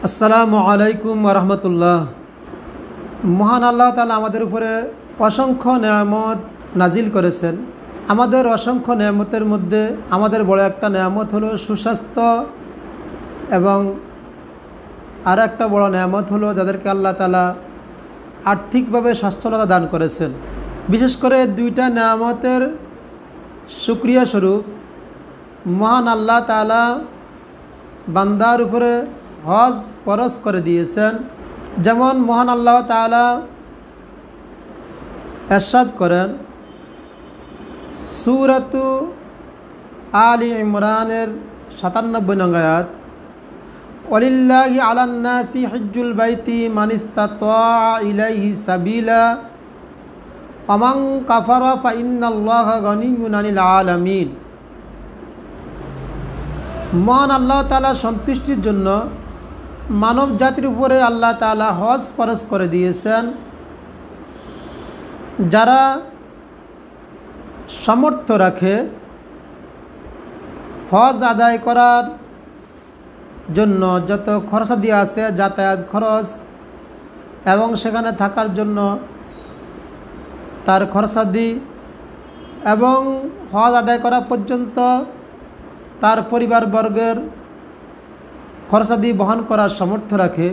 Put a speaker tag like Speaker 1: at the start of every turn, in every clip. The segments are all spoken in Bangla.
Speaker 1: আসসালামু আলাইকুম ওরহমতুল্লাহ। মহান আল্লাহ তাআলা আমাদের উপরে অসংখ্য নেয়ামত নাজিল করেছেন। আমাদের অসংখ্য নেয়ামতের মধ্যে আমাদের বড় একটা নেয়ামত হলো সুস্বাস্থ্য, এবং আর একটা বড় নেয়ামত হলো যাদেরকে আল্লাহ তাআলা আর্থিকভাবে সচ্ছলতা দান করেছেন। বিশেষ করে দুইটা নেয়ামতের শুকরিয়া স্বরূপ মহান আল্লাহ তাআলা বান্দার উপরে হজ ফরজ করে দিয়েছেন। যেমন মহান আল্লাহ তাআলা ইরশাদ করেন সূরাতু আলি ইমরানের ৯৭ নং আয়াত, ওয়ালিল্লাহি আলান নাসি হিজ্জুল বাইতি মান ইসতাতা ইলাইহি সাবিলা ওয়া মান কাফারা ফা ইন্নাল্লাহা গনিয়্যুন আনিল আলামিন। মহান আল্লাহ তাআলা সন্তুষ্টির জন্য মানব জাতির উপরে আল্লাহ তাআলা হজ ফরজ করে দিয়েছেন। যারা সামর্থ্য রাখে হজ আদায় করার জন্য যত খরচাদি আছে, যাতায়াত খরচ এবং সেখানে থাকার জন্য তার খরচাদি, এবং হজ আদায় করা পর্যন্ত তার পরিবারবর্গের খরচাদি বহন করার সামর্থ্য রাখে,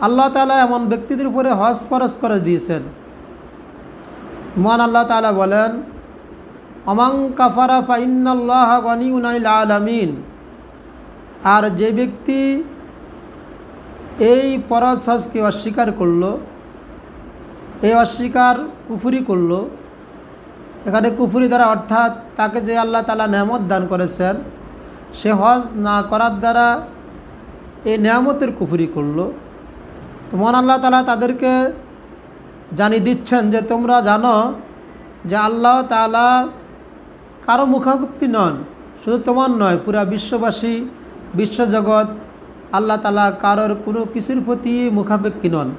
Speaker 1: আল্লাহ তাআলা এমন ব্যক্তিদের উপরে হজ ফরজ করে দিয়েছেন। মহান আল্লাহ তাআলা বলেন ওমান কাফারা ফা ইন্নাল্লাহা গনিয়্যুন আনিল আলামিন। আর যে ব্যক্তি এই ফরজ হজকে অস্বীকার করল, এই অস্বীকার কুফরি করল, এখানে কুফরি দ্বারা অর্থাৎ তাকে যে আল্লাহ তাআলা নেয়ামত দান করেছেন সে হজ না করার দ্বারা এই নেয়ামতের কুফরি করল। তো মহান আল্লাহ তাআলা তাদেরকে জানিয়ে দিচ্ছেন যে তোমরা জানো যে আল্লাহ তাআলা কারো মুখাপেক্ষী নন, শুধু তোমার নয়, পুরা বিশ্ববাসী, বিশ্বজগৎ আল্লাহ তাআলা কারোর কোনো কিছুর প্রতি মুখাপেক্ষী নন।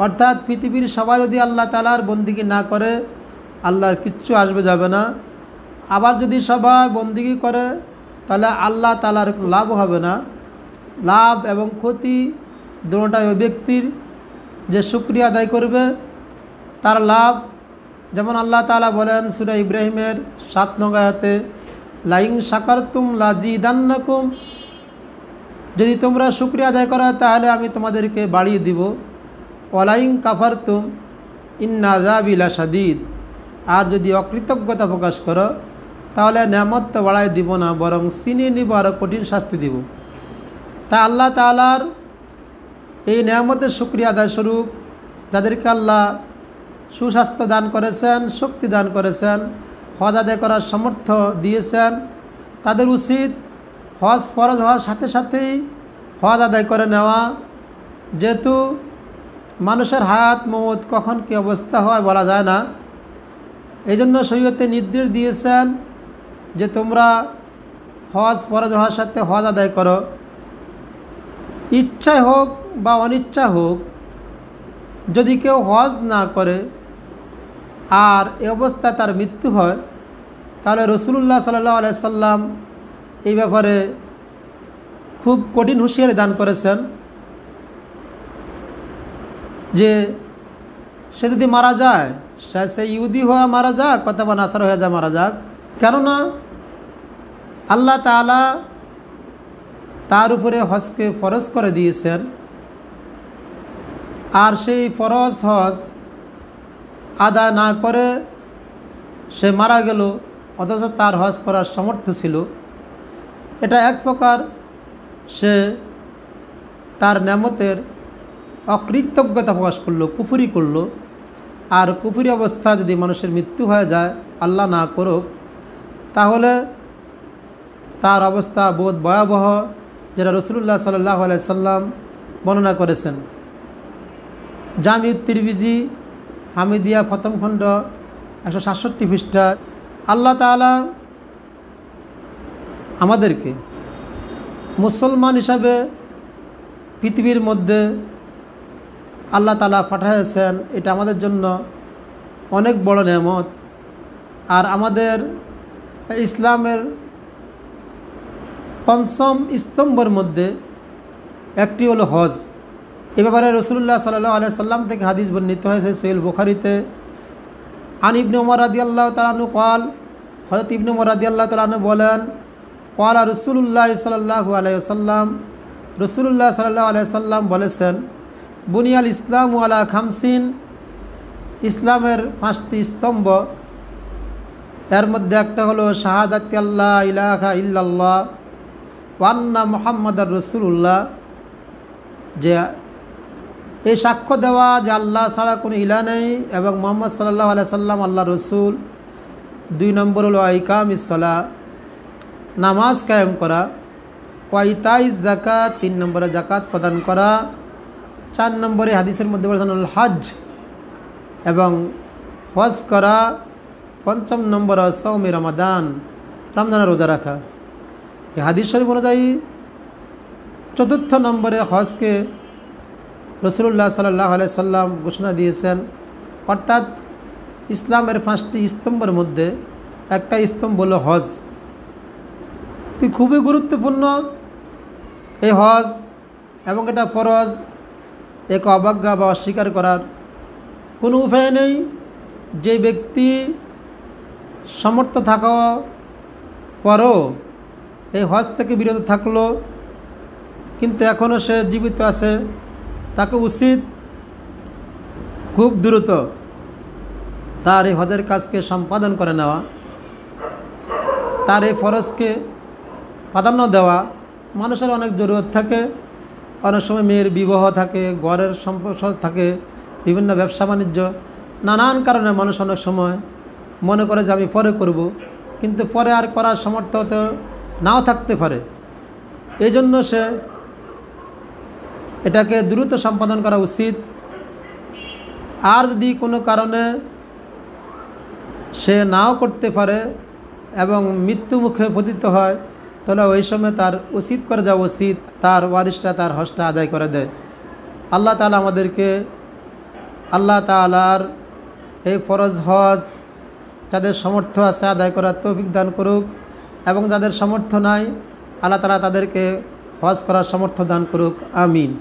Speaker 1: অর্থাৎ পৃথিবীর সবাই যদি আল্লাহ তাআলার বন্দিগি না করে আল্লাহর কিচ্ছু আসবে যাবে না। আবার যদি সবাই বন্দিগি করে তাহলে আল্লাহ তাআলার লাভ হবে না। লাভ এবং ক্ষতি দুটোটাই ওই ব্যক্তির যে শুকরিয়া আদায় করবে তার লাভ। যেমন আল্লাহ তাআলা বলেন সূরা ইব্রাহিমের ৭ নং আয়াতে, লাইন শাকারতুম লাজিদান্নাকুম, যদি তোমরা শুকরিয়া আদায় করো তাহলে আমি তোমাদেরকে বাড়িয়ে দিব। ওয়ালাইন কাফারতুম ইন্না আযাবি লাশাদীদ, আর যদি অকৃতজ্ঞতা প্রকাশ করো তাহলে নেয়ামত তো বাড়াই দিব না, বরং ছিনিয়ে নিব, আরও কঠিন শাস্তি দিব। তাই আল্লাহ তাআলার এই নেয়ামতের শুকরিয়া আদায় স্বরূপ যাদেরকে আল্লাহ সুস্বাস্থ্য দান করেছেন, শক্তি দান করেছেন, হজ আদায় করার সামর্থ্য দিয়েছেন, তাদের উচিত হজ ফরজ হওয়ার সাথে সাথেই হজ আদায় করে নেওয়া। যেহেতু মানুষের হায়াত মওত কখন কী অবস্থা হয় বলা যায় না, এই জন্য শরীয়তে নির্দেশ দিয়েছেন যে তোমরা হজ ফরজ হওয়ার সাথে হজ আদায় করো। ইচ্ছায় হোক বা অনিচ্ছা হোক, যদি কেউ হজ না করে আর এ অবস্থা তার মৃত্যু হয় তাহলে রাসূলুল্লাহ সাল্লাল্লাহু আলাইহি সাল্লাম এই ব্যাপারে খুব কঠিন হুঁশিয়ারি দান করেছেন যে সে যদি মারা যায়, সে ইহুদি হয়ে মারা যাক অথবা নাসারা হয়ে যায় মারা যাক, কেননা আল্লাহ তাআলা তার উপরে হজকে ফরজ করে দিয়েছেন। আর সেই ফরজ হজ আদায় না করে সে মারা গেল, অথচ তার হজ করার সামর্থ্য ছিল। এটা এক প্রকার সে তার নেয়ামতের অকৃতজ্ঞতা প্রকাশ করলো, কুফরি করলো। আর কুফরি অবস্থা যদি মানুষের মৃত্যু হয়ে যায়, আল্লাহ না করুক, তাহলে তার অবস্থা বহুত ভয়াবহ, যেটা রাসূলুল্লাহ সাল্লাল্লাহু আলাইহি সাল্লাম বর্ণনা করেছেন। জামিউত তিরমিজি হামিদিয়া প্রথম খণ্ড ১৬৭ পৃষ্ঠা। আল্লাহ তাআলা আমাদেরকে মুসলমান হিসাবে পৃথিবীর মধ্যে আল্লাহ তাআলা পাঠিয়েছেন, এটা আমাদের জন্য অনেক বড় নেয়ামত। আর আমাদের ইসলামের পঞ্চম স্তম্ভের মধ্যে একটি হলো হজ। এ ব্যাপারে রাসূলুল্লাহ সাল্লাল্লাহু আলাইহি সাল্লাম থেকে হাদিস বর্ণিত হয়েছে সহিহ বুখারীতে। আন ইবনে উমর রাদিয়াল্লাহু তাআলা আনহু قال, হযরত ইবনে উমর রাদিয়াল্লাহু তাআলা আনহু বলেন, قال রাসূলুল্লাহ সাল্লাল্লাহু আলাইহি ওয়াসাল্লাম, রাসূলুল্লাহ সাল্লাল্লাহু আলাইহি ওয়াসাল্লাম বলেছেন, বুনিয়াল ইসলামু আলা খামসিন, ইসলামের 5টি স্তম্ভ। এর মধ্যে একটা হলো শাহাদাতি আল্লাহ ইলাহা ইল্লাল্লাহ ওয়া আন্না মুহাম্মাদার রাসূলুল্লাহ, যে এই সাক্ষ্য দেওয়া যে আল্লাহ ছাড়া কোনো ইলাহ নেই এবং মুহাম্মদ সাল্লাল্লাহু আলাইহি সাল্লাম আল্লাহর রসুল। 2 নম্বর হলো ইকামিস সালাহ, নামাজ কায়েম করা। ওয়া ইতাইজ যাকাত, 3 নম্বরে যাকাত প্রদান করা। 4 নম্বরে হাদিসের মধ্যে বলেছেন হজ এবং হজ করা। 5ম নম্বর সাওমে রমাদান, রমজানের রোজা রাখা। এই হাদিস শরীফ অনুযায়ী 4র্থ নম্বরে হজকে রাসূলুল্লাহ সাল্লাল্লাহু আলাইহি সাল্লাম ঘোষণা দিয়েছেন। অর্থাৎ ইসলামের 5টি স্তম্ভের মধ্যে একটা স্তম্ভ হলো হজ। তো খুবই গুরুত্বপূর্ণ এই হজ, এবং এটা ফরজ। একে অবজ্ঞা বা অস্বীকার করার কোনো উপায় নেই। যে ব্যক্তি সামর্থ্য থাকা পরও এই হজ থেকে বিরত থাকলো কিন্তু এখনও সে জীবিত আছে, তাকে উচিত খুব দ্রুত তার এই হজের কাজকে সম্পাদন করে নেওয়া, তার এই ফরজকে প্রাধান্য দেওয়া। মানুষের অনেক জরুরত থাকে, অনেক সময় মেয়ের বিবাহ থাকে, ঘরের সম্পর্ক থাকে, বিভিন্ন ব্যবসা বাণিজ্য, নানান কারণে মানুষ অনেক সময় মনে করে যে আমি পরে করব, কিন্তু পরে আর করার সামর্থ্য তো নাও থাকতে পারে। এই জন্য সে এটাকে দ্রুত সম্পাদন করা উচিত। আর যদি কোনো কারণে সে নাও করতে পারে এবং মৃত্যু মুখে পতিত হয়, তাহলে ওই সময় তার উচিত করে যাওয়া উচিত, তার ওয়ারিশরা তার হজটা আদায় করে দেয়। আল্লাহ তাআলা আমাদেরকে আল্লাহ তাআলার এই ফরজ হজ যাদের সামর্থ্য আছে আদায় করার তৌফিক দান করুক, এবং যাদের সামর্থ্য নাই আল্লাহ তাআলা তাদেরকে হজ করার সামর্থ্য দান করুক। আমিন।